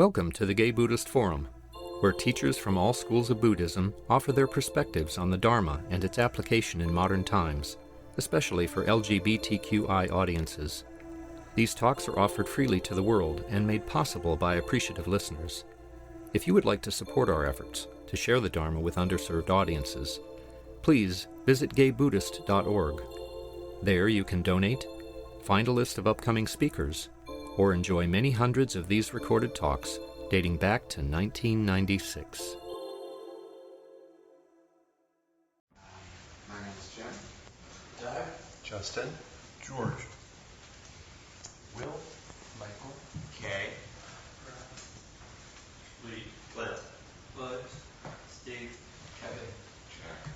Welcome to the Gay Buddhist Forum, where teachers from all schools of Buddhism offer their perspectives on the Dharma and its application in modern times, especially for LGBTQI audiences. These talks are offered freely to the world and made possible by appreciative listeners. If you would like to support our efforts to share the Dharma with underserved audiences, please visit gaybuddhist.org. There you can donate, find a list of upcoming speakers, or enjoy many hundreds of these recorded talks dating back to 1996. My name is Jim. Doug. Justin. George. Will. Michael. Kay. Lee. Cliff. Bud. Steve. Kevin. Jack.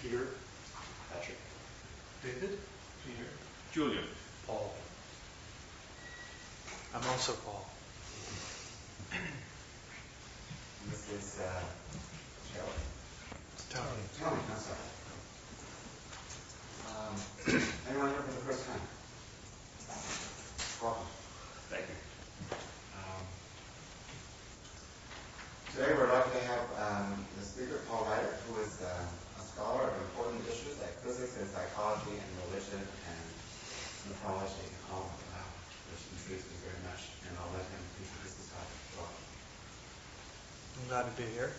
Peter. Patrick. David. Peter. Julia. Paul. I'm also Paul. This is Joe. Tony. Tony, I'm sorry. Anyone here for the first time? Welcome. Thank you. Today we're lucky to have the speaker, Paul Ryder, who is a scholar of important issues like physics and psychology and religion and mythology, all of which intrigues me very much, and I'll let him introduce this topic. Welcome. I'm glad to be here.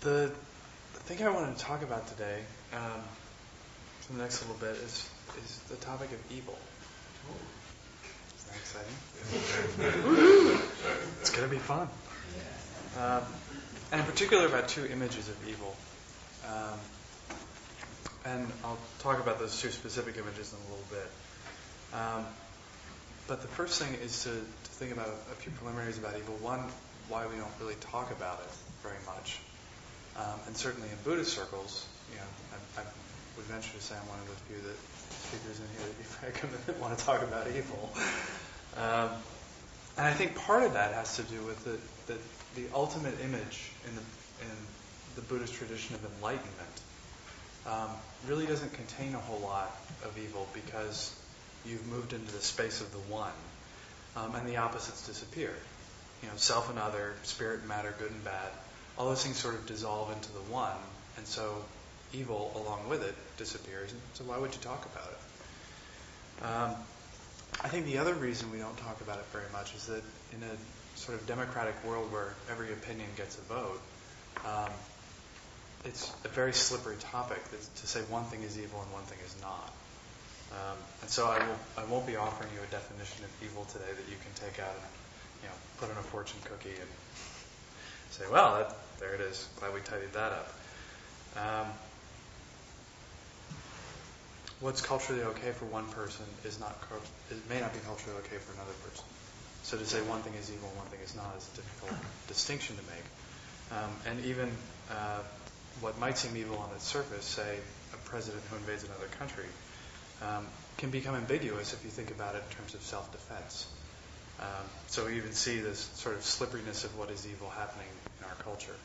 The thing I wanted to talk about today, for the next little bit, is the topic of evil. Isn't that exciting? It's going to be fun. And in particular about two images of evil. And I'll talk about those two specific images in a little bit. But the first thing is to think about a few preliminaries about evil. One, why we don't really talk about it very much. And certainly in Buddhist circles, I would venture to say I'm one of the few speakers in here that you recommend that want to talk about evil. And I think part of that has to do with the ultimate image in the Buddhist tradition of enlightenment really doesn't contain a whole lot of evil because you've moved into the space of the one, and the opposites disappear. Self and other, spirit and matter, good and bad, all those things sort of dissolve into the one, and so evil along with it disappears. And so why would you talk about it? I think the other reason we don't talk about it very much is that in a sort of democratic world where every opinion gets a vote, it's a very slippery topic to say one thing is evil and one thing is not. And so I won't be offering you a definition of evil today that you can take out and put in a fortune cookie and say, well, there it is. Glad we tidied that up. What's culturally okay for one person may not be culturally okay for another person. So to say one thing is evil and one thing is not is a difficult distinction to make. And even what might seem evil on its surface, say a president who invades another country, can become ambiguous if you think about it in terms of self-defense. So we even see this sort of slipperiness of what is evil happening in our culture.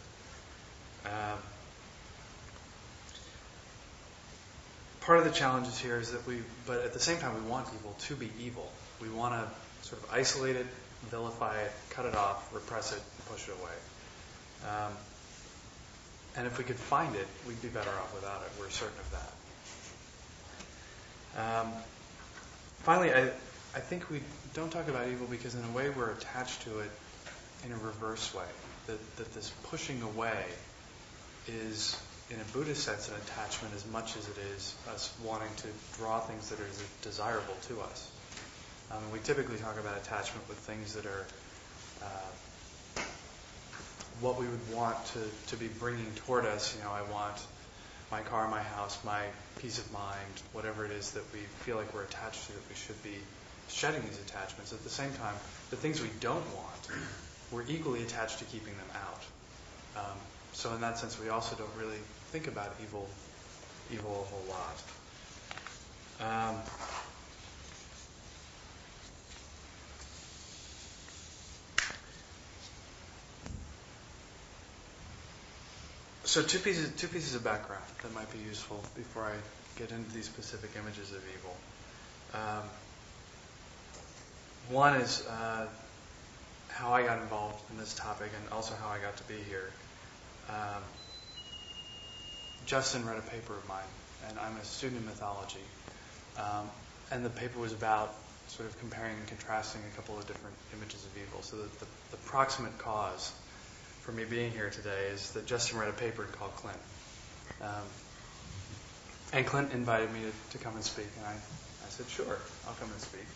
Part of the challenges here is that but at the same time we want evil to be evil. We want to sort of isolate it, vilify it, cut it off, repress it, push it away. And if we could find it, we'd be better off without it. We're certain of that. Finally, I think we don't talk about evil because in a way we're attached to it in a reverse way. That this pushing away is, in a Buddhist sense, an attachment as much as it is us wanting to draw things that are desirable to us. We typically talk about attachment with things that are what we would want to be bringing toward us. I want my car, my house, my peace of mind, whatever it is that we feel like we're attached to, that we should be shedding these attachments. At the same time, the things we don't want, we're equally attached to keeping them out. So in that sense, we also don't really think about evil a whole lot. So two pieces of background that might be useful before I get into these specific images of evil. One is how I got involved in this topic and also how I got to be here. Justin read a paper of mine, and I'm a student in mythology. And the paper was about sort of comparing and contrasting a couple of different images of evil. So the proximate cause for me being here today is that Justin read a paper called Clint. And Clint invited me to come and speak, and I said, sure, I'll come and speak.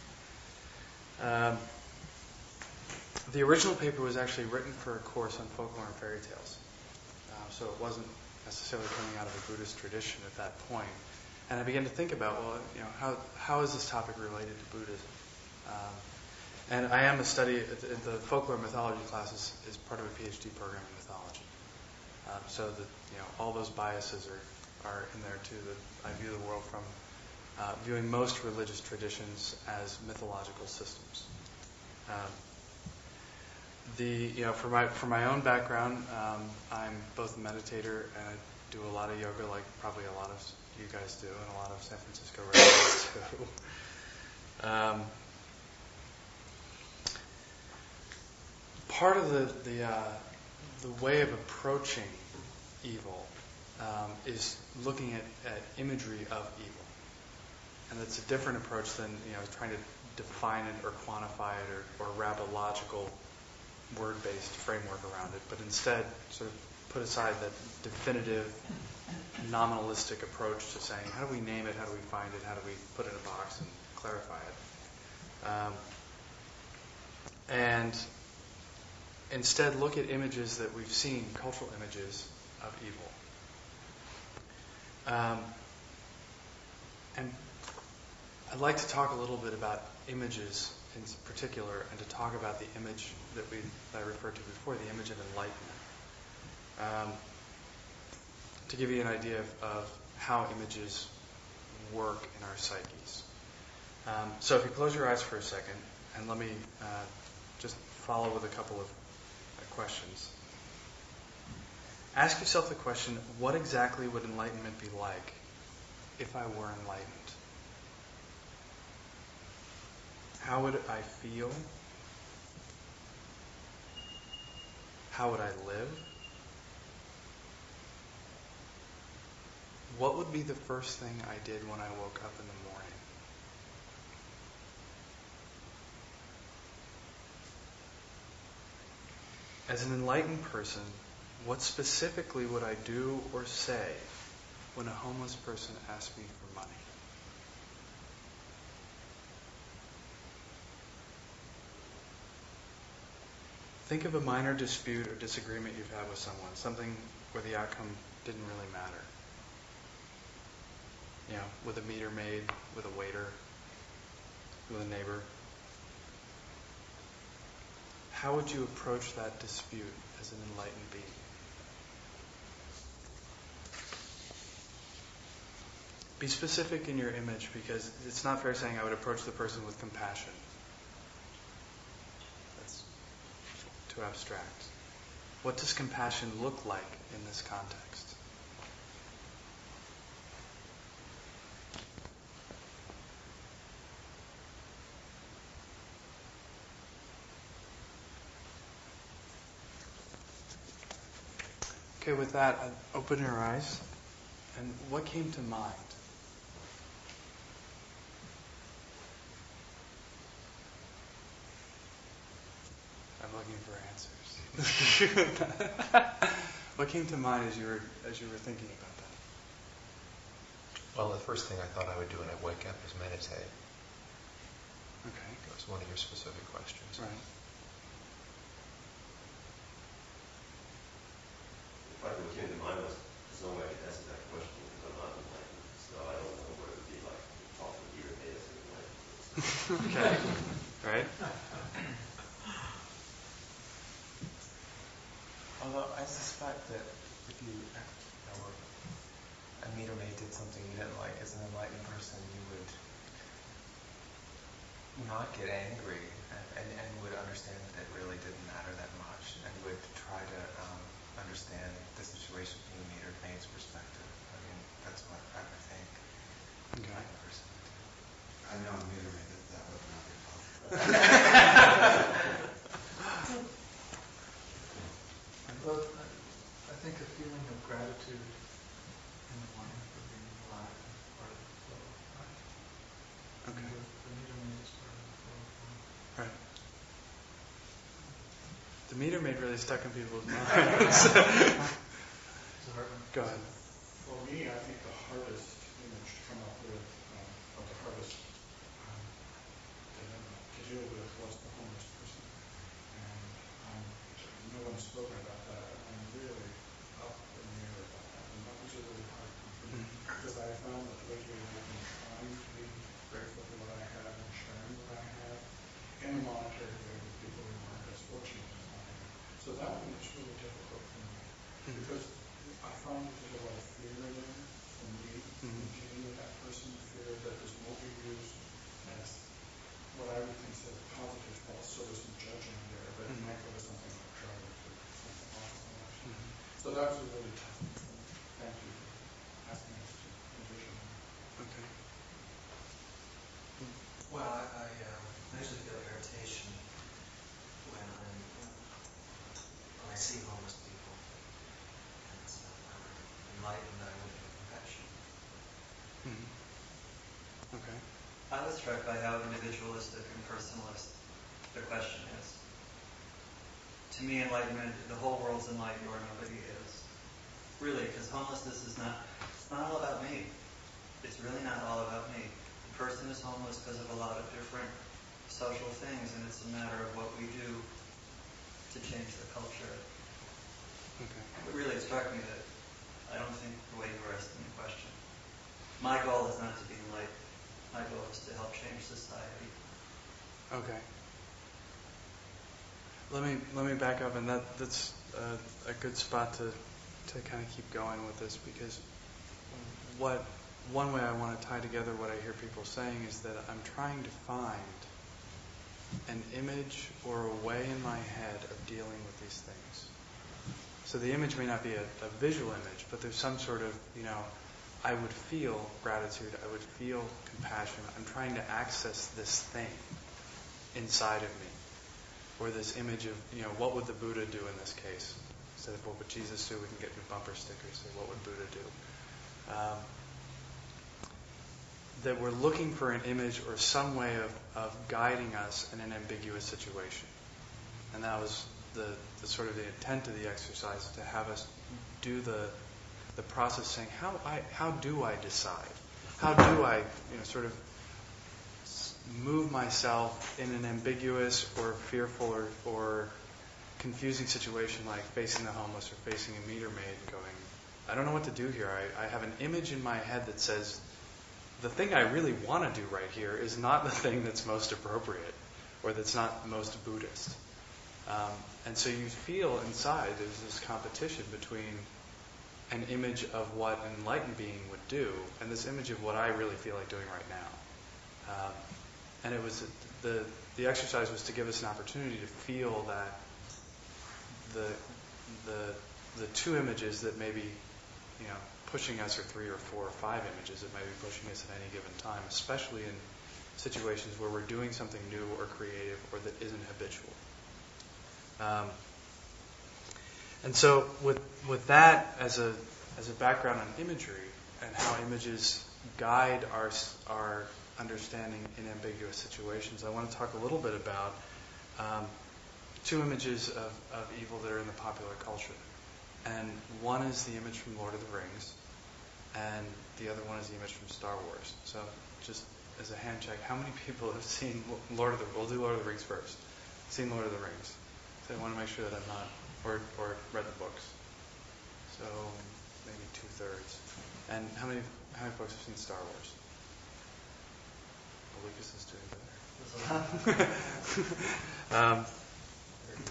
The original paper was actually written for a course on folklore and fairy tales. So it wasn't necessarily coming out of a Buddhist tradition at that point. And I began to think about, well, how is this topic related to Buddhism? And I am a study, the folklore and mythology class is part of a PhD program in mythology. So that, all those biases are in there too, that I view the world from viewing most religious traditions as mythological systems. For my own background, I'm both a meditator and I do a lot of yoga, like probably a lot of you guys do, and a lot of San Francisco residents do. Part of the way of approaching evil is looking at imagery of evil, and it's a different approach than trying to define it or quantify it or wrap a logical word-based framework around it, but instead sort of put aside that definitive nominalistic approach to saying, how do we name it, how do we find it, how do we put it in a box and clarify it. And instead look at images that we've seen, cultural images of evil. And I'd like to talk a little bit about images in particular, and to talk about the image that I referred to before, the image of enlightenment. To give you an idea of how images work in our psyches. So if you close your eyes for a second, and let me just follow with a couple of questions. Ask yourself the question, what exactly would enlightenment be like if I were enlightened? How would I feel? How would I live? What would be the first thing I did when I woke up in the morning? As an enlightened person, what specifically would I do or say when a homeless person asked me for money? Think of a minor dispute or disagreement you've had with someone, something where the outcome didn't really matter. With a meter maid, with a waiter, with a neighbor. How would you approach that dispute as an enlightened being? Be specific in your image, because it's not fair saying I would approach the person with compassion. That's too abstract. What does compassion look like in this context? Okay, with that, open your eyes. And what came to mind? I'm looking for answers. What came to mind as you were thinking about that? Well, the first thing I thought I would do when I wake up is meditate. Okay. That was one of your specific questions. Right. What came to mind was there's no way I could answer that question because I'm not enlightened, so I don't know what it would be like to talk to a leader made as an enlightened. Okay. Right. Although I suspect that if a meter maid did something you didn't like as an enlightened person, you would not get angry and would understand that it really didn't matter that much, and would try to understand the situation from the meter maid's perspective. I mean, that's what I would think. Okay. Person would do. I know a meter maid that would not be possible. The meter maid really stuck in people's minds. Go ahead. For me, I think the hardest image to come up with, or the hardest dilemma to deal with was the homeless person. And no one's spoken about that. I'm really up in the air about that. And that was a really hard one for me. Because I found that lately I've been trying to be grateful for what I have and sharing what I have in a monetary way with people who aren't as fortunate as I am. So that one was really difficult for me. Because I found that there's a lot of fear in there for me, dealing with that person, fear that this won't be used as what I would consider positive thoughts, so there's some judging there, but it might go to something like drugs or something awful. So that was a really tough one for me. Thank you for asking us to envision that. Okay. Well, I usually feel irritation when I see homeless people. And so I'm enlightened, I would feel compassion. Okay. I was struck by how individualistic and personalist the question is. To me, enlightenment, the whole world's enlightened or nobody is. Really, because homelessness is it's not all about me. It's really not all about me. The person is homeless because of a lot of different social things, and it's a matter of what we do to change the culture. Okay. It really struck me that I don't think the way you were asking the question. My goal is not to be enlightened. My goal is to help change society. Okay. Let me back up, and that's a good spot to kind of keep going with this, because one way I want to tie together what I hear people saying is that I'm trying to find an image or a way in my head of dealing with these things. So the image may not be a visual image, but there's some sort of, I would feel gratitude, I would feel compassion. I'm trying to access this thing inside of me. Or this image of, what would the Buddha do in this case? Instead of what would Jesus do, we can get new bumper stickers. Say, what would Buddha do? That we're looking for an image or some way of guiding us in an ambiguous situation. And that was the sort of the intent of the exercise, to have us do the process saying, how do I decide? How do I, sort of move myself in an ambiguous or fearful or confusing situation like facing the homeless or facing a meter maid, going, I don't know what to do here. I have an image in my head that says, the thing I really want to do right here is not the thing that's most appropriate or that's not most Buddhist. And so you feel inside there's this competition between an image of what an enlightened being would do and this image of what I really feel like doing right now. And it was the exercise was to give us an opportunity to feel that the two images that may be, pushing us, or 3 or 4 or 5 images that may be pushing us at any given time, especially in situations where we're doing something new or creative or that isn't habitual. And so with that as a background on imagery and how images guide our understanding in ambiguous situations, I want to talk a little bit about 2 images of evil that are in the popular culture. And one is the image from Lord of the Rings, and the other one is the image from Star Wars. So just as a hand check, how many people have seen we'll do Lord of the Rings first. Seen Lord of the Rings. So I want to make sure that I'm not, or read the books. So maybe 2/3. And how many folks have seen Star Wars? Well, Lucas is doing better.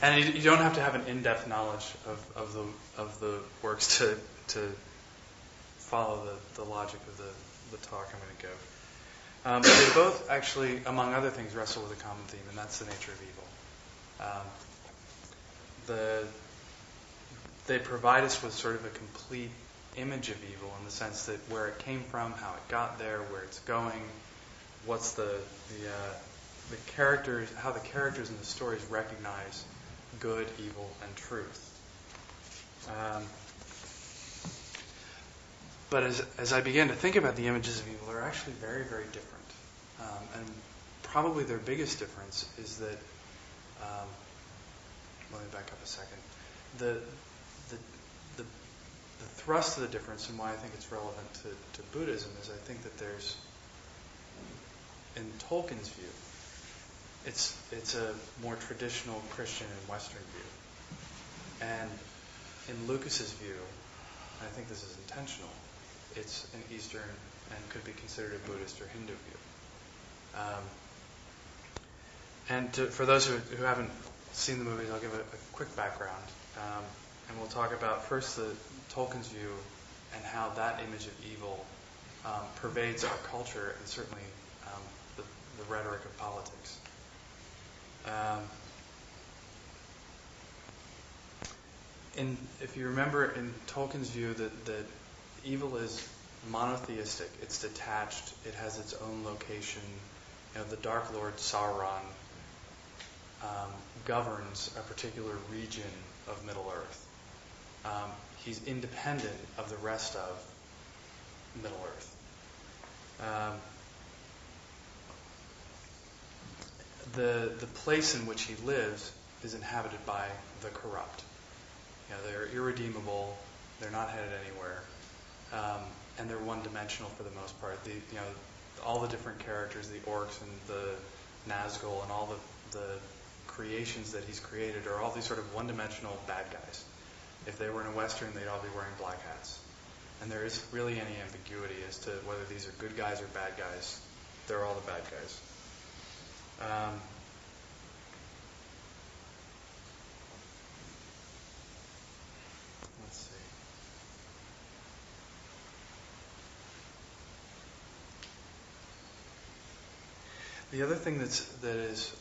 And you don't have to have an in-depth knowledge of the works to follow the logic of the talk I'm going to give. But they both actually, among other things, wrestle with a common theme, and that's the nature of evil. They provide us with sort of a complete image of evil in the sense that where it came from, how it got there, where it's going, what's the characters, how the characters in the stories recognize good, evil, and truth. But as I began to think about the images of evil, they're actually very, very different. And probably their biggest difference is that let me back up a second. The thrust of the difference and why I think it's relevant to Buddhism is I think that there's, in Tolkien's view, it's a more traditional Christian and Western view. And in Lucas's view, and I think this is intentional, it's an Eastern and could be considered a Buddhist or Hindu view. For those who haven't seen the movies, I'll give a quick background. And we'll talk about first Tolkien's view and how that image of evil pervades our culture and certainly the rhetoric of politics. If you remember, in Tolkien's view, that evil is monotheistic. It's detached. It has its own location. The Dark Lord Sauron governs a particular region of Middle-earth. He's independent of the rest of Middle-earth. The place in which he lives is inhabited by the corrupt. They're irredeemable. They're not headed anywhere, and they're one-dimensional for the most part. All the different characters, the orcs and the Nazgul, and all the creations that he's created are all these sort of one-dimensional bad guys. If they were in a Western, they'd all be wearing black hats. And there isn't really any ambiguity as to whether these are good guys or bad guys. They're all the bad guys. Let's see. The other thing that is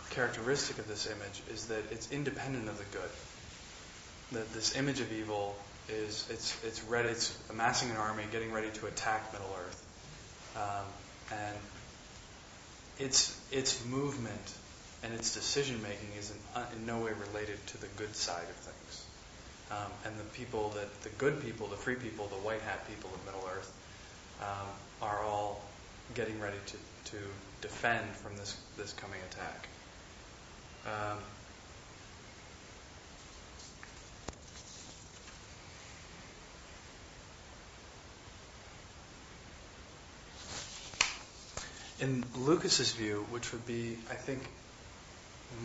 characteristic of this image is that it's independent of the good. That this image of evil it's amassing an army, getting ready to attack Middle-earth, and its movement and its decision making is in no way related to the good side of things. And the good people, the free people, the white hat people of Middle-earth, are all getting ready to defend from this coming attack. In Lucas's view, which would be, I think,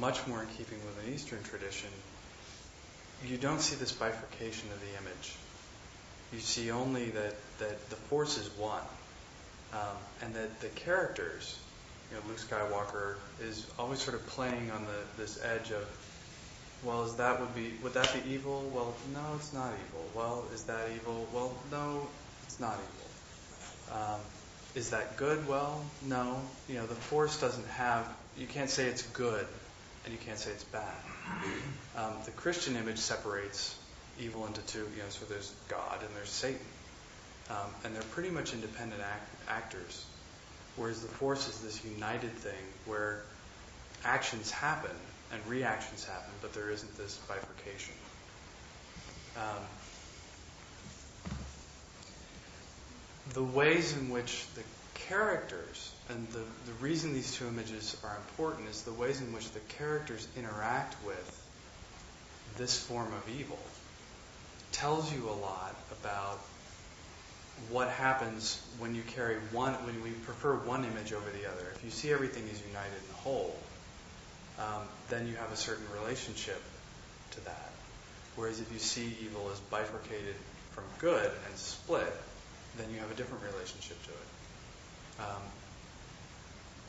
much more in keeping with an Eastern tradition, you don't see this bifurcation of the image. You see only that the force is one, and that the characters, Luke Skywalker is always sort of playing on this edge of, well, would that be evil? Well, no, it's not evil. Well, is that evil? Well, no, it's not evil. Is that good? Well, no. The Force doesn't have, you can't say it's good, and you can't say it's bad. The Christian image separates evil into two, so there's God and there's Satan. And they're pretty much independent actors. Whereas the Force is this united thing where actions happen and reactions happen, but there isn't this bifurcation. The ways in which the characters, and the reason these two images are important is the ways in which the characters interact with this form of evil tells you a lot about what happens when you when we prefer one image over the other. If you see everything as united and whole, then you have a certain relationship to that. Whereas if you see evil as bifurcated from good and split, then you have a different relationship to it.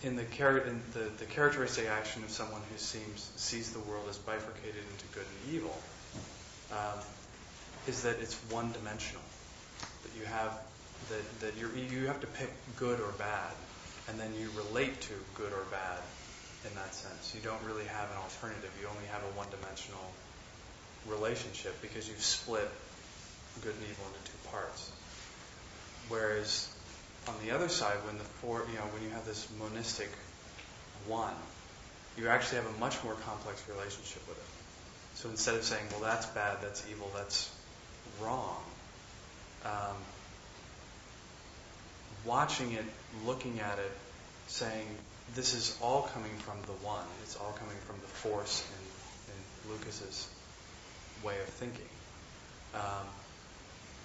In the characteristic action of someone who sees the world as bifurcated into good and evil, is that it's one-dimensional. That you have you have to pick good or bad, and then you relate to good or bad in that sense. You don't really have an alternative. You only have a one-dimensional relationship because you've split good and evil into two parts. Whereas on the other side, when you have this monistic one, you actually have a much more complex relationship with it. So instead of saying, well, that's bad, that's evil, that's wrong, watching it, looking at it, saying, this is all coming from the one. It's all coming from the force in Lucas's way of thinking.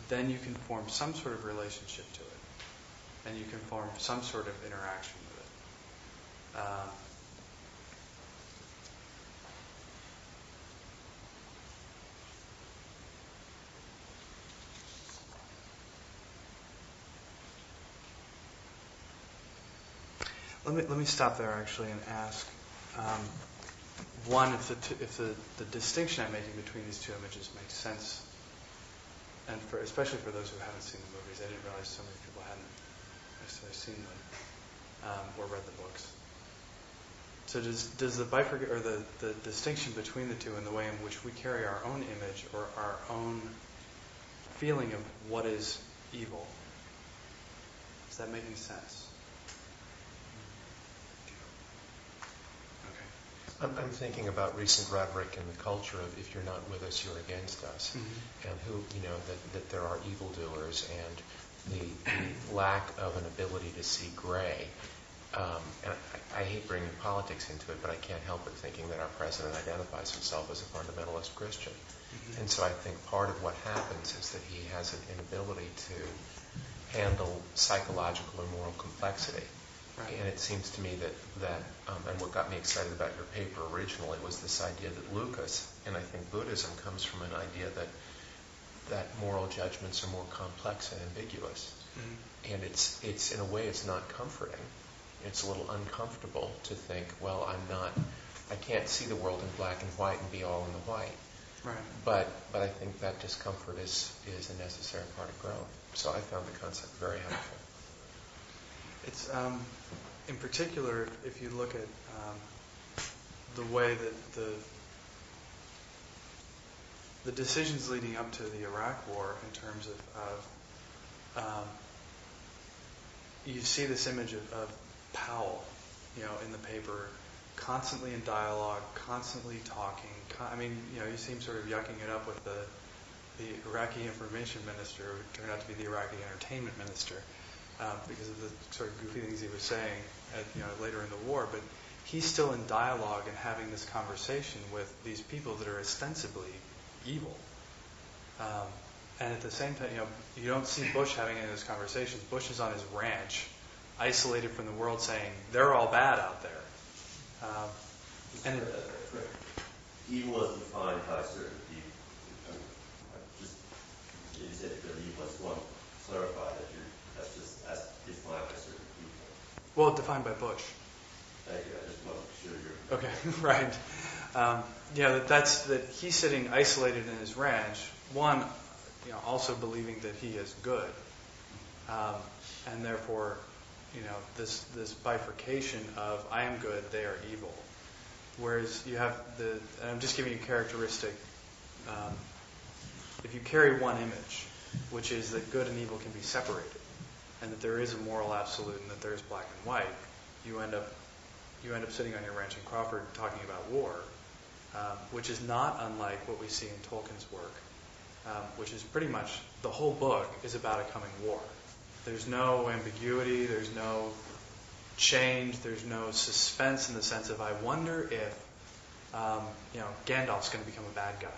Then you can form some sort of relationship to it, and you can form some sort of interaction with it. Let me stop there actually and ask one, if the distinction I'm making between these two images makes sense, and especially for those who haven't seen the movies. I didn't realize so many people hadn't necessarily seen them or read the books. So does the bifurcation or the distinction between the two in the way in which we carry our own image or our own feeling of what is evil, is that making sense? I'm thinking about recent rhetoric in the culture of if you're not with us, you're against us, and who, that there are evildoers, and the lack of an ability to see gray. And I hate bringing politics into it, but I can't help but thinking that our president identifies himself as a fundamentalist Christian. And so I think part of what happens is that he has an inability to handle psychological or moral complexity. Right. And it seems to me that and what got me excited about your paper originally was this idea that Lucas, and I think Buddhism comes from an idea that moral judgments are more complex and ambiguous. And it's in a way it's not comforting. It's a little uncomfortable to think, well, I can't see the world in black and white and be all in the white. Right. But I think that discomfort is a necessary part of growth. So I found the concept very helpful. It's in particular, if you look at the way that the decisions leading up to the Iraq War, in terms of you see this image of Powell, in the paper, constantly in dialogue, constantly talking. You see him sort of yucking it up with the Iraqi information minister, who turned out to be the Iraqi entertainment minister. Because of the sort of goofy things he was saying later in the war, but he's still in dialogue and having this conversation with these people that are ostensibly evil. And at the same time, you don't see Bush having any of those conversations. Bush is on his ranch, isolated from the world, saying they're all bad out there. Evil is defined by certain people. You said that evil is one. Clarify that that's just as defined by certain people. Well, defined by Bush. Thank you. I just want to make sure you're... Okay, right. That he's sitting isolated in his ranch, one, also believing that he is good. And therefore, this bifurcation of I am good, they are evil. Whereas you have and I'm just giving you a characteristic, if you carry one image, which is that good and evil can be separated, and that there is a moral absolute, and that there is black and white, you end up sitting on your ranch in Crawford talking about war, which is not unlike what we see in Tolkien's work, which is pretty much the whole book is about a coming war. There's no ambiguity, there's no change, there's no suspense in the sense of I wonder if Gandalf's going to become a bad guy.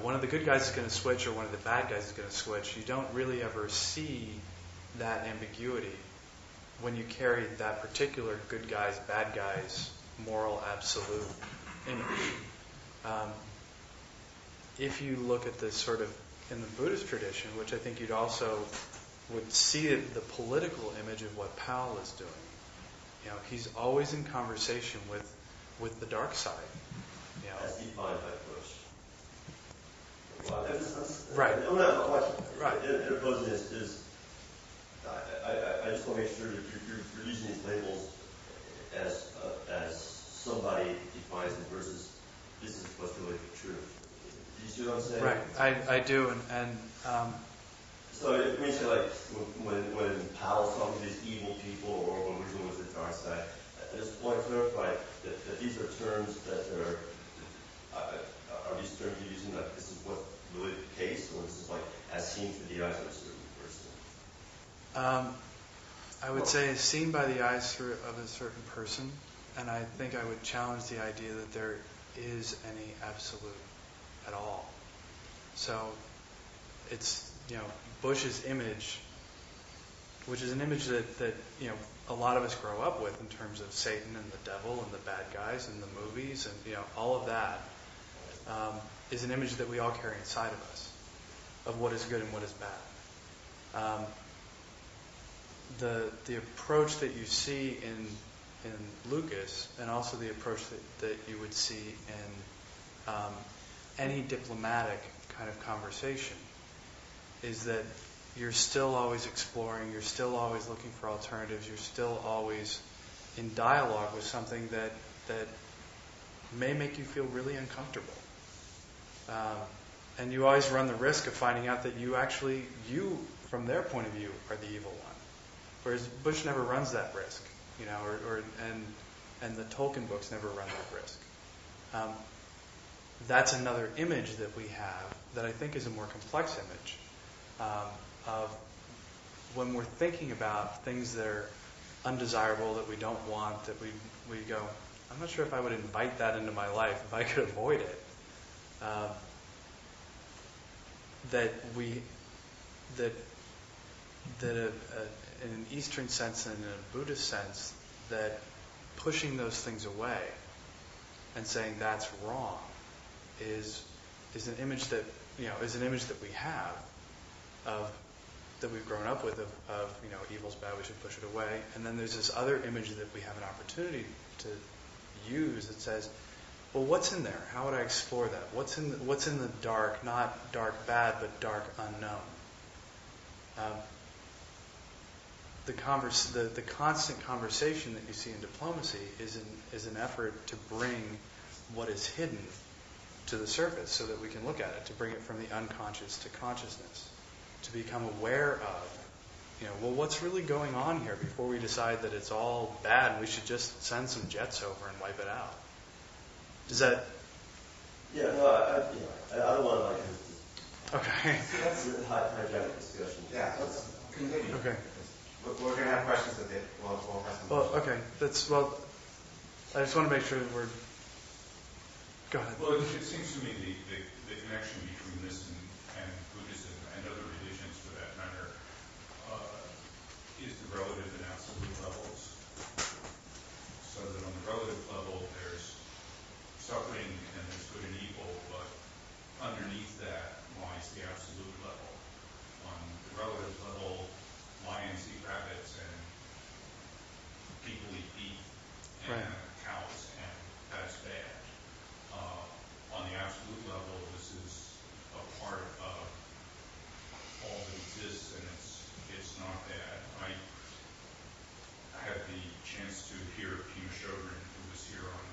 One of the good guys is going to switch, or one of the bad guys is going to switch. You don't really ever see that ambiguity when you carry that particular good guys, bad guys, moral absolute image. If you look at this sort of in the Buddhist tradition, which I think you'd also would see the political image of what Powell is doing. He's always in conversation with the dark side. As defined by Bush. Well, right. Right. The opposing is I just want to make sure that you're using these labels as somebody defines it versus this is what's really true. Do you see what I'm saying? Right. I do, and so it means like when Powell's talking to these evil people, or when we're dealing with the dark side, I just want to clarify that these are terms that are these terms you're using like this is what really the case, or this is like as seen through the eyes of a certain person? I would would say is seen by the eyes of a certain person, and I think I would challenge the idea that there is any absolute at all. So it's, Bush's image, which is an image that a lot of us grow up with in terms of Satan and the devil and the bad guys and the movies and all of that, is an image that we all carry inside of us of what is good and what is bad. The approach that you see in Lucas, and also the approach that you would see in any diplomatic kind of conversation, is that you're still always exploring, you're still always looking for alternatives, you're still always in dialogue with something that may make you feel really uncomfortable. And you always run the risk of finding out that you, from their point of view, are the evil one. Whereas Bush never runs that risk, and the Tolkien books never run that risk. That's another image that we have that I think is a more complex image of when we're thinking about things that are undesirable, that we don't want, that we go, I'm not sure if I would invite that into my life if I could avoid it. In an Eastern sense and in a Buddhist sense, that pushing those things away and saying that's wrong is an image that we have of that we've grown up with of evil's bad, we should push it away. And then there's this other image that we have an opportunity to use that says, well, what's in there? How would I explore that? What's in the dark? Not dark bad, but dark unknown. The constant conversation that you see in diplomacy is an effort to bring what is hidden to the surface so that we can look at it, to bring it from the unconscious to consciousness, to become aware of, what's really going on here before we decide that it's all bad and we should just send some jets over and wipe it out. Does that? Yeah, no, I don't want to Okay. hijack the discussion. Yeah, let's continue. Okay. We're going to have questions at the end. We'll have some questions. Okay. I just want to make sure that we're... Go ahead. Well, it seems to me the connection between this and Buddhism and other religions, for that matter, is the relative and absolute levels. So that on the relative level, there's suffering and there's good and evil, but underneath that lies the absolute level. On the relative level, lions eat rabbits and people eat beef and cows, and that's bad. On the absolute level, this is a part of all that exists, and it's not bad. I had the chance to hear Pima Chodron, who was here on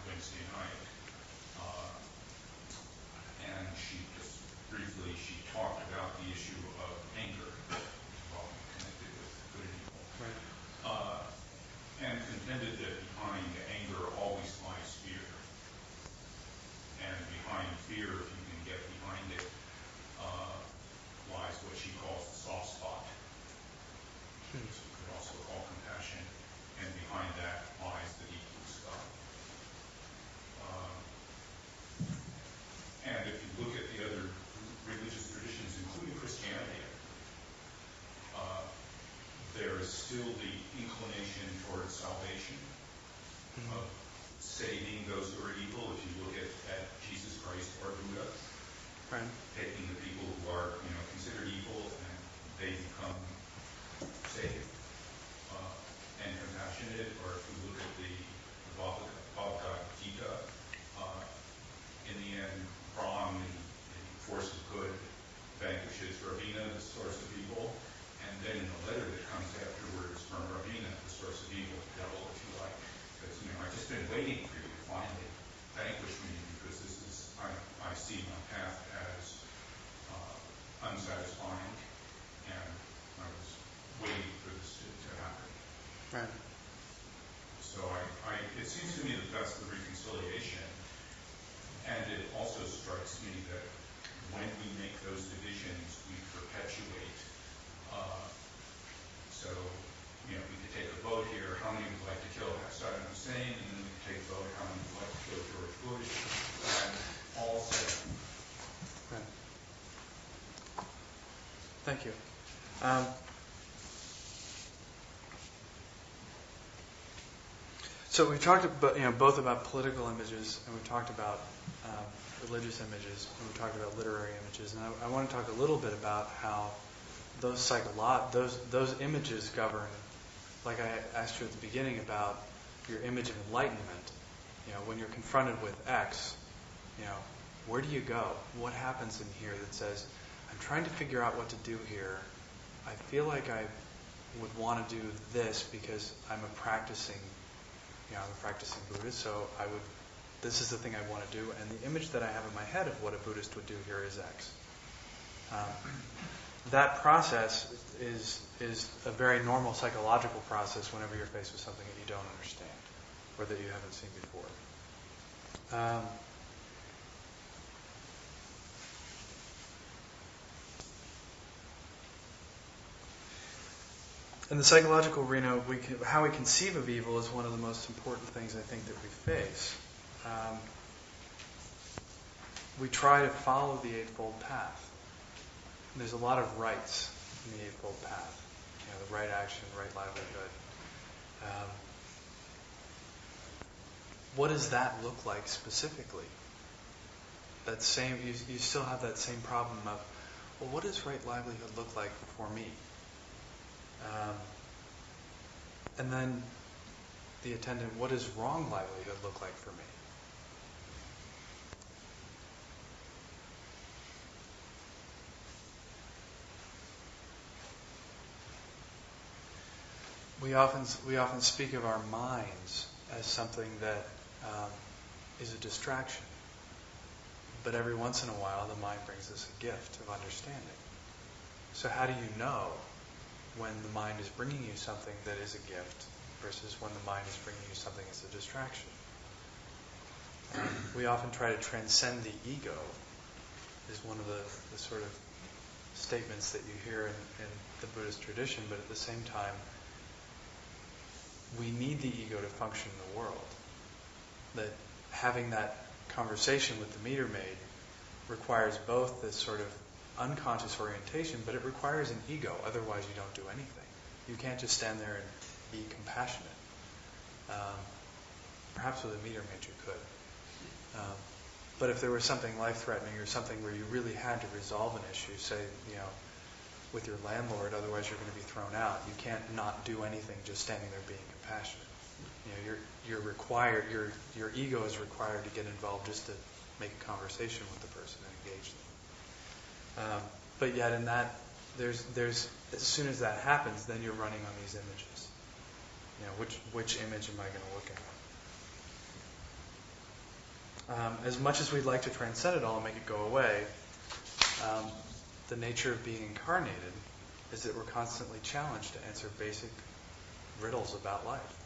Thank you. So we talked about, both about political images, and we talked about religious images, and we talked about literary images, and I want to talk a little bit about how those images govern, like I asked you at the beginning about your image of enlightenment. When you're confronted with X, where do you go? What happens in here that says, I'm trying to figure out what to do here. I feel like I would want to do this because I'm a practicing Buddhist, so this is the thing I want to do, and the image that I have in my head of what a Buddhist would do here is X. That process is a very normal psychological process whenever you're faced with something that you don't understand or that you haven't seen before. In the psychological arena, how we conceive of evil is one of the most important things I think that we face. We try to follow the Eightfold Path. There's a lot of rights in the Eightfold Path. The right action, right livelihood. What does that look like specifically? That same, you still have that same problem of, well, what does right livelihood look like for me? And then the attendant, what does wrong livelihood look like for me? We often speak of our minds as something that is a distraction. But every once in a while, the mind brings us a gift of understanding. So how do you know when the mind is bringing you something that is a gift versus when the mind is bringing you something as a distraction? We often try to transcend the ego, is one of the sort of statements that you hear in the Buddhist tradition, but at the same time, we need the ego to function in the world. That having that conversation with the meter maid requires both this sort of unconscious orientation, but it requires an ego, otherwise you don't do anything. You can't just stand there and be compassionate. Perhaps with a meter maid you could. But if there was something life-threatening or something where you really had to resolve an issue, say, with your landlord, otherwise you're going to be thrown out. You can't not do anything just standing there being compassionate. You're required, your ego is required to get involved just to make a conversation with the person and engage them. But yet in that, there's as soon as that happens, then you're running on these images. Which image am I going to look at? As much as we'd like to transcend it all and make it go away, the nature of being incarnated is that we're constantly challenged to answer basic riddles about life.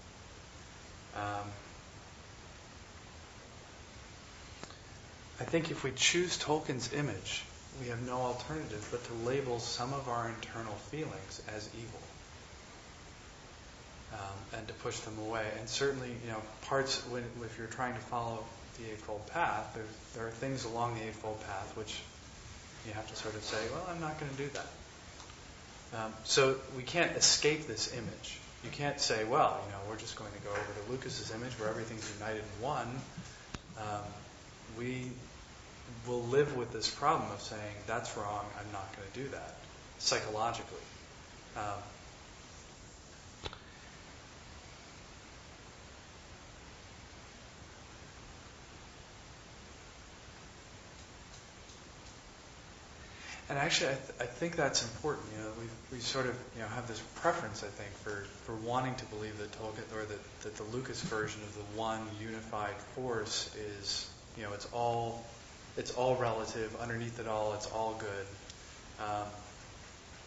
I think if we choose Tolkien's image, we have no alternative but to label some of our internal feelings as evil. And to push them away. And certainly, parts, if you're trying to follow the Eightfold Path, there are things along the Eightfold Path which you have to sort of say, well, I'm not going to do that. So we can't escape this image. You can't say, well, we're just going to go over to Lucas's image where everything's united in one. We will live with this problem of saying, that's wrong, I'm not going to do that, psychologically. And actually, I think that's important. We sort of have this preference, I think, for wanting to believe that Tolkien, or that the Lucas version of the one unified force is, it's all relative. Underneath it all, it's all good.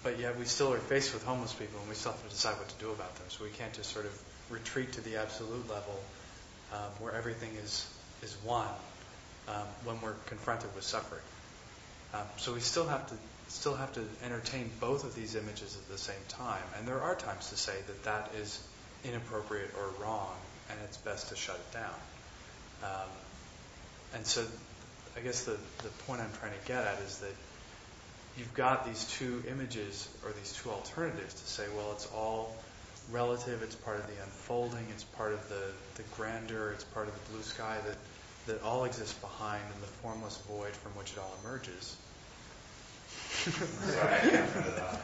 But yet we still are faced with homeless people, and we still have to decide what to do about them. So we can't just sort of retreat to the absolute level where everything is one when we're confronted with suffering. So we still have to entertain both of these images at the same time. And there are times to say that is inappropriate or wrong, and it's best to shut it down. And so I guess the point I'm trying to get at is that, you've got these two images or these two alternatives to say, well, it's all relative, it's part of the unfolding, it's part of the grandeur, it's part of the blue sky that all exists behind in the formless void from which it all emerges. Sorry, I can't put it up.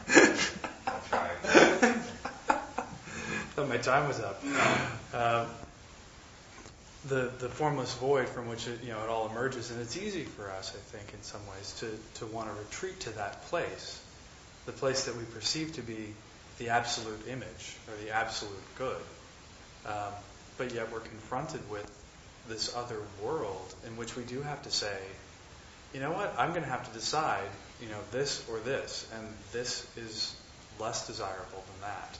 I'll try. Thought my time was up. The formless void from which it all emerges, and it's easy for us, I think, in some ways, to want to retreat to that place, the place that we perceive to be the absolute image or the absolute good. But yet we're confronted with this other world in which we do have to say, you know what, I'm going to have to decide, this or this, and this is less desirable than that.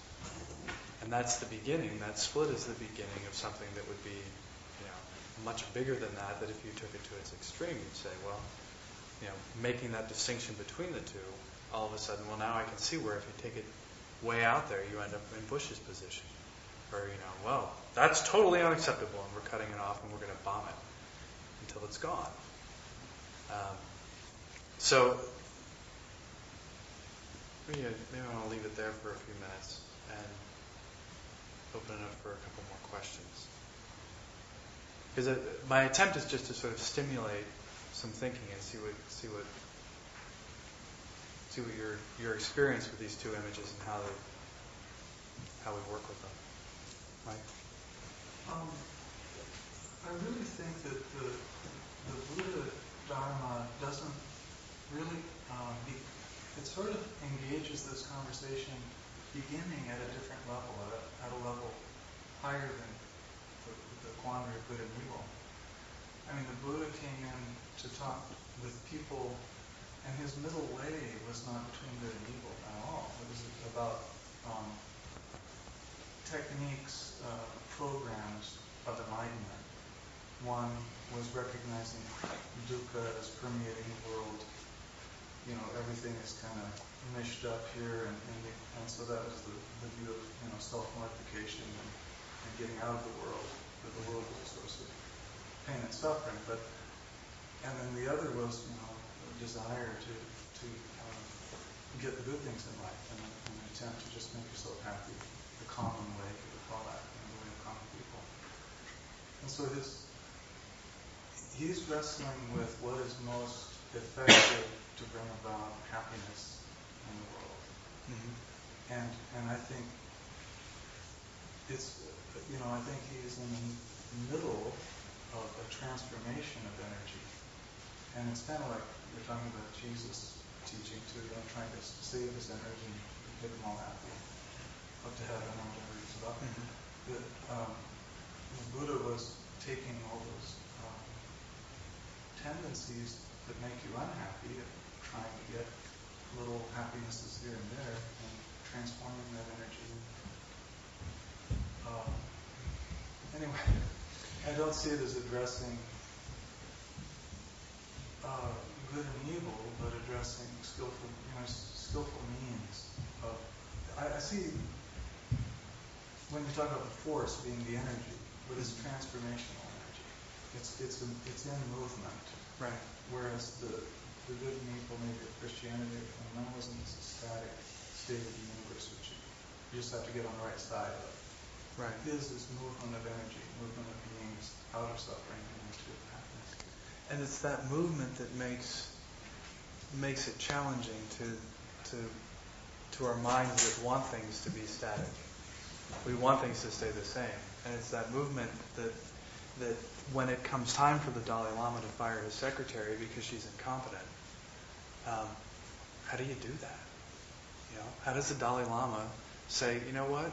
And that's the beginning. That split is the beginning of something that would be, much bigger than that if you took it to its extreme, you'd say, well, making that distinction between the two, all of a sudden, well, now I can see where if you take it way out there, you end up in Bush's position. Or, well, that's totally unacceptable, and we're cutting it off, and we're going to bomb it until it's gone. So, maybe I want to leave it there for a few minutes and open it up for a couple more questions. Because my attempt is just to sort of stimulate some thinking and see what your experience with these two images and how we work with them. Mike? I really think that the Buddha Dharma doesn't really it sort of engages this conversation beginning at a different level, at a level higher than the quandary of good and evil. I mean, the Buddha came in to talk with people, and his middle way was not between good and evil at all. It was about techniques, programs of enlightenment. One was recognizing dukkha as permeating the world. Everything is kind of meshed up here, and so that was the view of self-mortification and getting out of the world. That the world was a source of pain and suffering. And then the other was a desire to get the good things in life and an attempt to just make yourself happy, the common way, you would call that, the way of common people. And so he's wrestling with what is most effective to bring about happiness in the world. Mm-hmm. And I think I think he's in the middle of a transformation of energy. And it's kind of like you're talking about Jesus teaching too, trying to save his energy and get them all happy, up to heaven or whatever it's about. Mm-hmm. The Buddha was taking all those tendencies that make you unhappy and trying to get little happinesses here and there and transforming that energy. Anyway, I don't see it as addressing good and evil, but addressing skillful means of. I see when you talk about the force being the energy, but it's transformational energy. It's in movement. Right. Whereas the good and evil, maybe of Christianity or fundamentalism, is a static state of the universe, which you just have to get on the right side of. Right. Is this movement of energy, movement of beings out of suffering and into happiness. And it's that movement that makes it challenging to our minds that want things to be static. We want things to stay the same. And it's that movement that when it comes time for the Dalai Lama to fire his secretary because she's incompetent, how do you do that? How does the Dalai Lama say, you know what?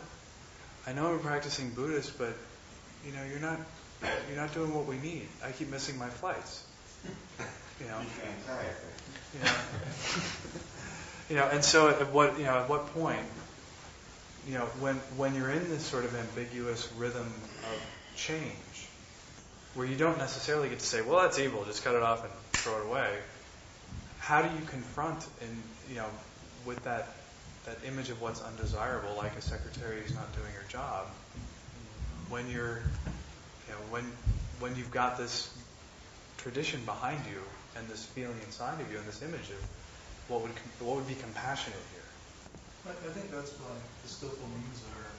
I know I'm a practicing Buddhist, but you're not doing what we need. I keep missing my flights. And so at what point, when you're in this sort of ambiguous rhythm of change, where you don't necessarily get to say, well, that's evil, just cut it off and throw it away. How do you confront with that image of what's undesirable, like a secretary who's not doing her job, when you're, when you've got this tradition behind you and this feeling inside of you and this image of what would be compassionate here? I think that's why the skillful means are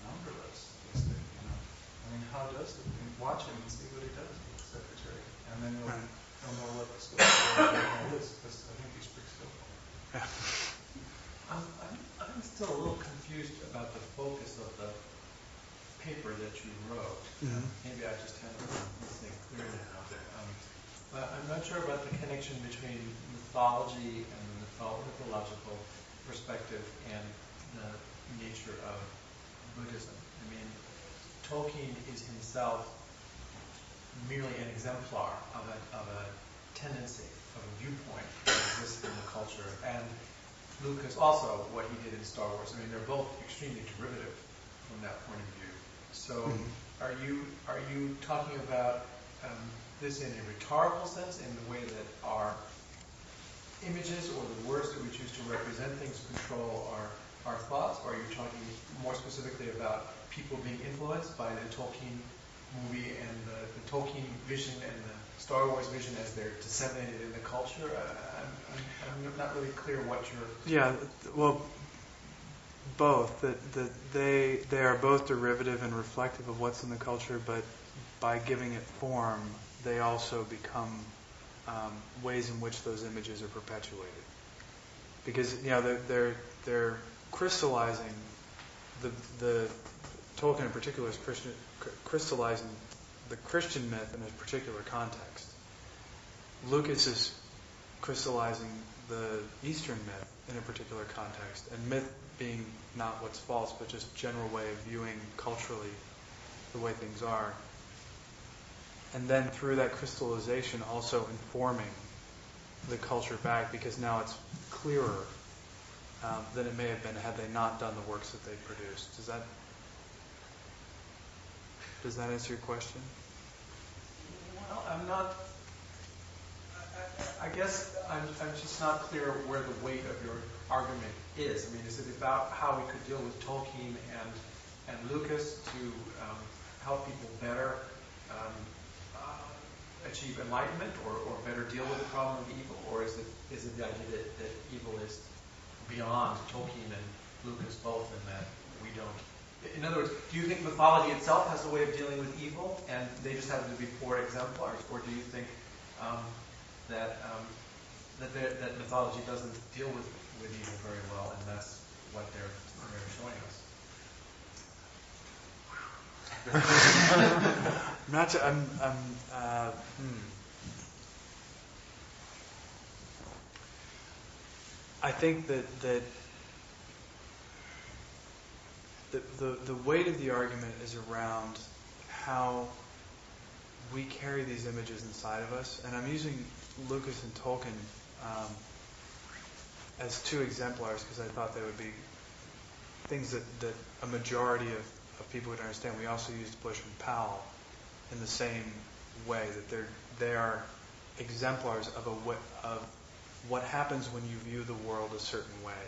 numberless. I mean, how does it? Watch him and see what he does with the secretary, and then you'll know what the skillful is, because I think he's pretty skillful. Yeah. I'm still a little confused about the focus of the paper that you wrote. Mm-hmm. Maybe I just haven't listening clearly enough. But I'm not sure about the connection between mythology and the mythological perspective and the nature of Buddhism. I mean, Tolkien is himself merely an exemplar of a tendency, of a viewpoint that exists in the culture, and Lucas also, what he did in Star Wars. I mean, they're both extremely derivative from that point of view. So, are you talking about this in a rhetorical sense, in the way that our images or the words that we choose to represent things control our thoughts, or are you talking more specifically about people being influenced by the Tolkien movie and the Tolkien vision and the Star Wars vision as they're disseminated in the culture? I'm not really clear what you're... Yeah, well, both. That they are both derivative and reflective of what's in the culture, but by giving it form, they also become ways in which those images are perpetuated. Because they're crystallizing the Tolkien in particular is crystallizing the Christian myth in a particular context. Lucas is crystallizing the Eastern myth in a particular context, and myth being not what's false, but just general way of viewing culturally the way things are. And then through that crystallization also informing the culture back, because now it's clearer than it may have been had they not done the works that they produced. Does that answer your question? Well, I'm not... I guess I'm just not clear where the weight of your argument is. I mean, is it about how we could deal with Tolkien and Lucas to help people better achieve enlightenment or better deal with the problem of evil? Or is it the idea that evil is beyond Tolkien and Lucas both, and that we don't... In other words, do you think mythology itself has a way of dealing with evil, and they just happen to be poor exemplars? Or do you think that mythology doesn't deal with evil very well, and that's what they're showing us? I think that the weight of the argument is around how we carry these images inside of us, and I'm using Lucas and Tolkien as two exemplars because I thought they would be things that a majority of people would understand. We also used Bush and Powell in the same way, that they are exemplars of what happens when you view the world a certain way.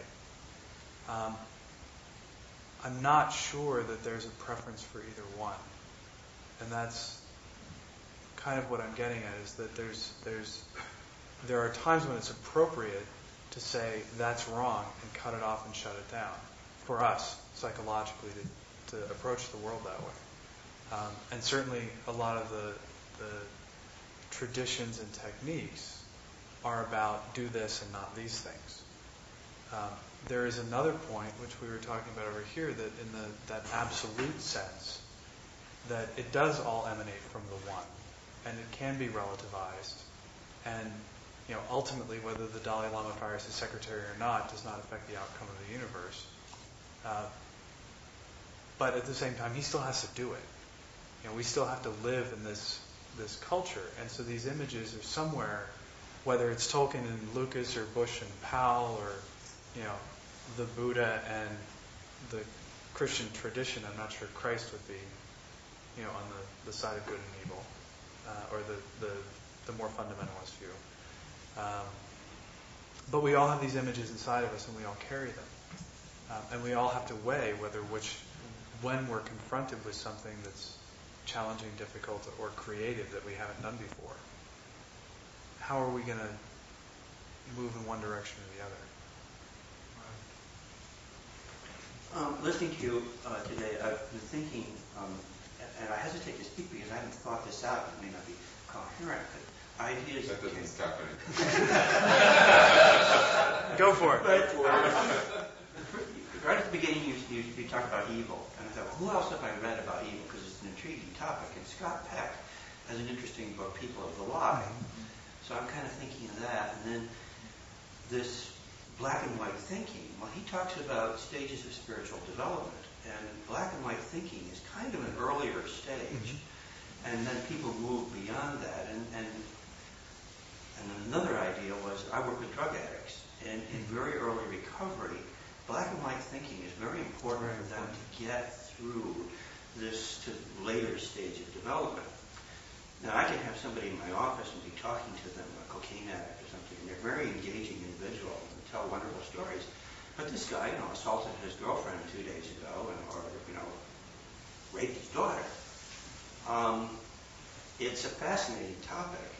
I'm not sure that there's a preference for either one, and that's kind of what I'm getting at, is that there are times when it's appropriate to say that's wrong and cut it off and shut it down for us psychologically to approach the world that way. And certainly a lot of the traditions and techniques are about do this and not these things. There is another point which we were talking about over here, that in that absolute sense, that it does all emanate from the one, and it can be relativized, and ultimately whether the Dalai Lama fires his secretary or not does not affect the outcome of the universe. But at the same time, he still has to do it. We still have to live in this culture, and so these images are somewhere, whether it's Tolkien and Lucas or Bush and Powell or the Buddha and the Christian tradition. I'm not sure Christ would be on the side of good and evil, or the more fundamentalist view. But we all have these images inside of us, and we all carry them, and we all have to weigh when we're confronted with something that's challenging, difficult, or creative that we haven't done before. How are we going to move in one direction or the other. Listening to you today, I've been thinking, and I hesitate to speak because I haven't thought this out. It may not be coherent, but ideas. That doesn't stop it. Go for it. But, right at the beginning, you talked about evil, and I thought, well, who else have I read about evil? Because it's an intriguing topic. And Scott Peck has an interesting book, People of the Lie. So I'm kind of thinking of that, and then this black and white thinking. Well, he talks about stages of spiritual development, and black and white thinking is kind of an earlier stage, and then people move beyond that. And another idea was, I work with drug addicts, and in very early recovery, black and white thinking is very important for them to get through this to later stage of development. Now, I can have somebody in my office and be talking to them, a cocaine addict or something, and they're very engaging individuals and tell wonderful stories. But this guy, assaulted his girlfriend 2 days ago, or raped his daughter. It's a fascinating topic,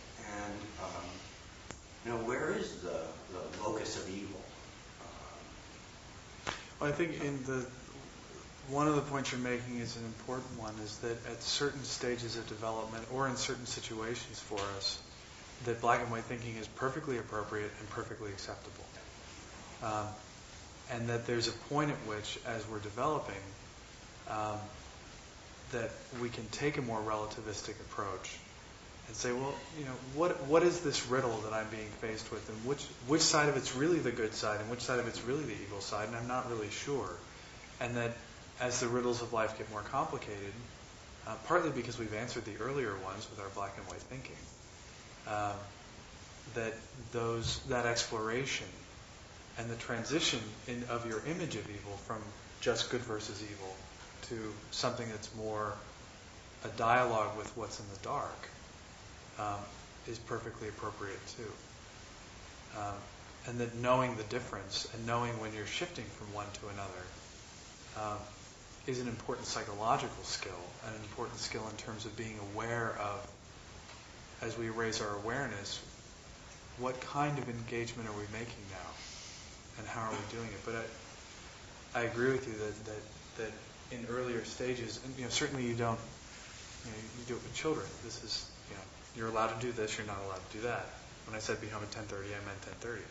and where is the locus of evil? Well, I think one of the points you're making is an important one, is that at certain stages of development or in certain situations for us, that black and white thinking is perfectly appropriate and perfectly acceptable. And that there's a point at which, as we're developing, that we can take a more relativistic approach and say, well, what is this riddle that I'm being faced with, and which side of it's really the good side and which side of it's really the evil side, and I'm not really sure. And that as the riddles of life get more complicated, partly because we've answered the earlier ones with our black and white thinking, that exploration and the transition of your image of evil from just good versus evil to something that's more a dialogue with what's in the dark is perfectly appropriate too. And that knowing the difference and knowing when you're shifting from one to another is an important psychological skill and an important skill in terms of being aware of, as we raise our awareness, what kind of engagement are we making now and how are we doing it. But I agree with you that in earlier stages, and certainly you don't, you do it with children. This is, you're allowed to do this, you're not allowed to do that. When I said be home at 10:30, I meant 10:30.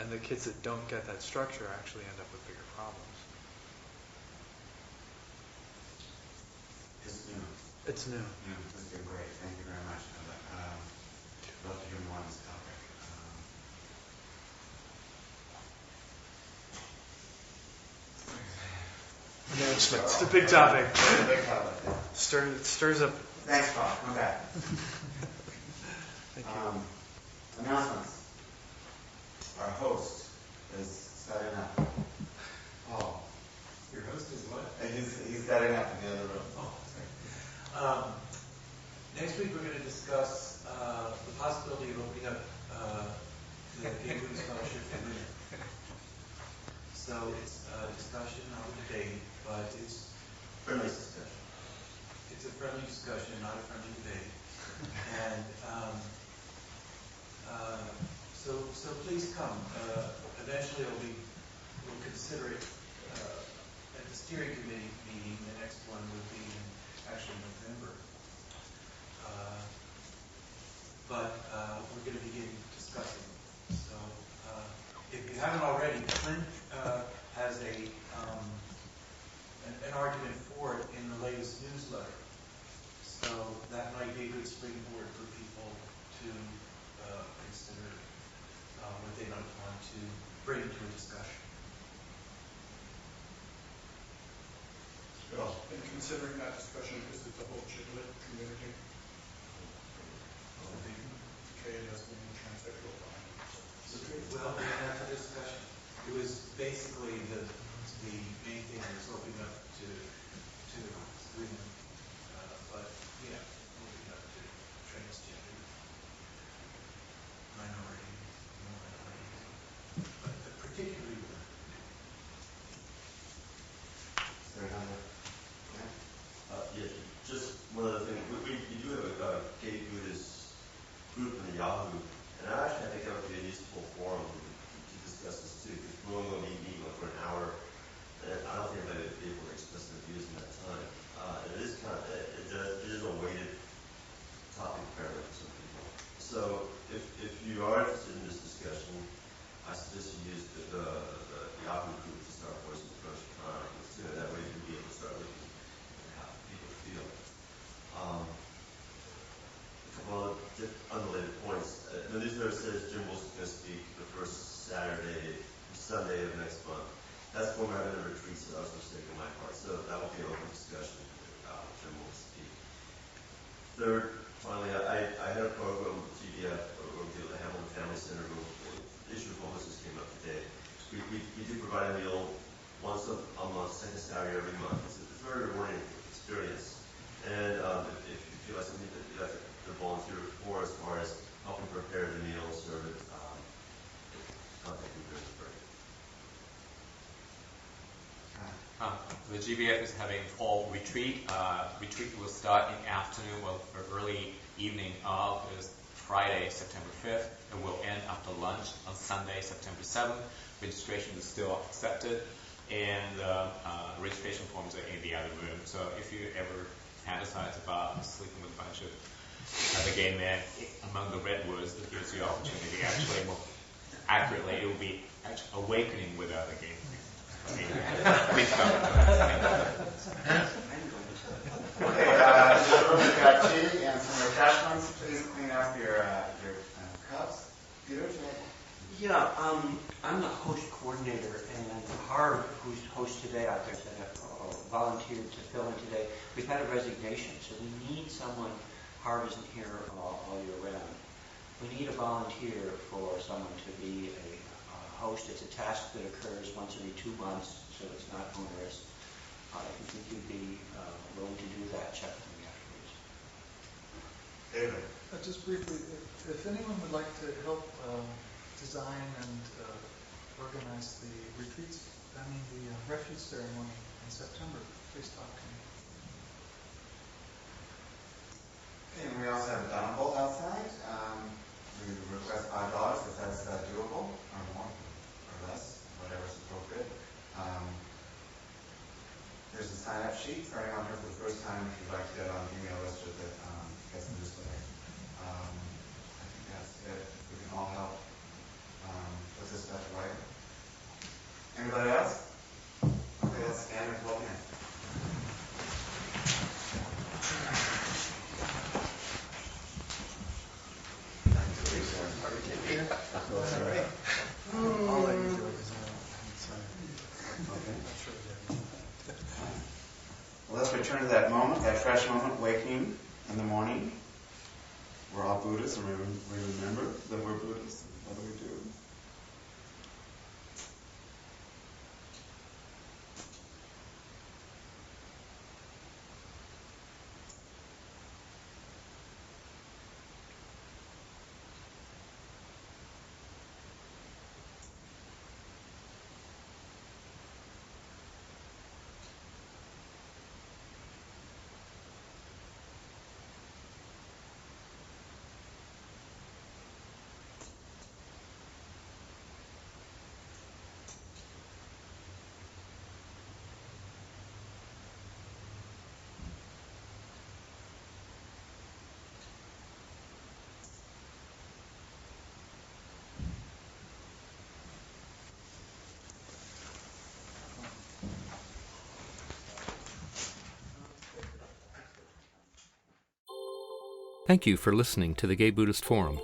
And the kids that don't get that structure actually end up with bigger problems. It's new. It's new. Yeah, this has been great. Thank you very much. I'd love to hear more on this topic. It's a big topic. Big topic, yeah. Stirs up. Thanks, Bob. Come back. Thank you. Announcements. Our host is setting up. Paul. Your host is what? He's setting up in the other room. Oh, next week we're going to discuss the possibility of opening up the Gay Women's Fellowship for Women. So it's a discussion, not a debate, but it's Friendly discussion. It's a friendly discussion, not a friendly debate. And so please come. Eventually we'll consider it at the steering committee meeting. The next one would be in actually November. But we're going to begin discussing. So if you haven't already, Clint has an argument for it in the latest newsletter. So that might be a good springboard for people to consider what they might want to bring to a discussion. Bill, in considering that discussion, is it the whole Chiclet community? Kay has been transsexual fine. Well, we had a discussion. It was basically the main thing was opening up to women, but yeah, opening up to transgender, minority, but particularly women. Is there another? Yeah, just one other thing. We do have a gay Buddhist group in the Yahoo, and I actually think that would be a useful unrelated points. The newsletter says Jim Wilson's going to speak the first Sunday of next month. That's when we're having a retreat, so that was a mistake on my part. So that will be an open discussion about Jim will speak. Third, finally, I had a program with GDF, or the Hamilton Family Center, where the issue of homelessness came up today. We do provide a meal once a month, second Saturday every month. It's a very rewarding experience. And if you feel like something that you'd like to volunteer for as far as helping prepare the meal, serve it, contact me during the break. The GBF is having fall retreat. Retreat will start in the afternoon or early evening of Friday, September 5th, and will end after lunch on Sunday, September 7th. Registration is still accepted, and registration forms are in the other room. So if you ever fantasize about sleeping with a bunch of other gay men among the redwoods, that gives you opportunity. Actually, more accurately, it will be awakening with other gay men. Please come. Okay, this room has got tea and some refreshments. Please clean up your cups. Peter, Yeah, I'm the host coordinator, and Hubbard, who's host today out there, that volunteered to fill in today. We've had a resignation, so we need someone. Hubbard isn't here all year round. We need a volunteer for someone to be a host. It's a task that occurs once every 2 months, so it's not onerous. If you think you'd be willing to do that, check with me afterwards. David. Just briefly, if anyone would like to help design and organize the retreats, the refuge ceremony in September, please talk to me. Okay, and we also have a donut outside. We request $5 if that's doable, or more, or less, whatever's appropriate. There's a sign-up sheet starting on here for the first time if you'd like to get on the email list that gets the newsletter. I think that's it. We can all help with this stuff, right? Anybody else? Okay, let's stand and hold hands. I'll let you do it. Well, let's return to that moment, that fresh moment, waking in the morning. We're all Buddhists, and we remember that we're Buddhists. What do we do? Thank you for listening to the Gay Buddhist Forum.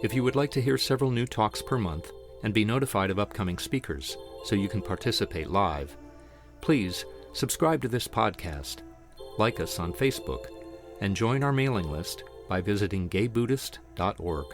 If you would like to hear several new talks per month and be notified of upcoming speakers so you can participate live, please subscribe to this podcast, like us on Facebook, and join our mailing list by visiting gaybuddhist.org.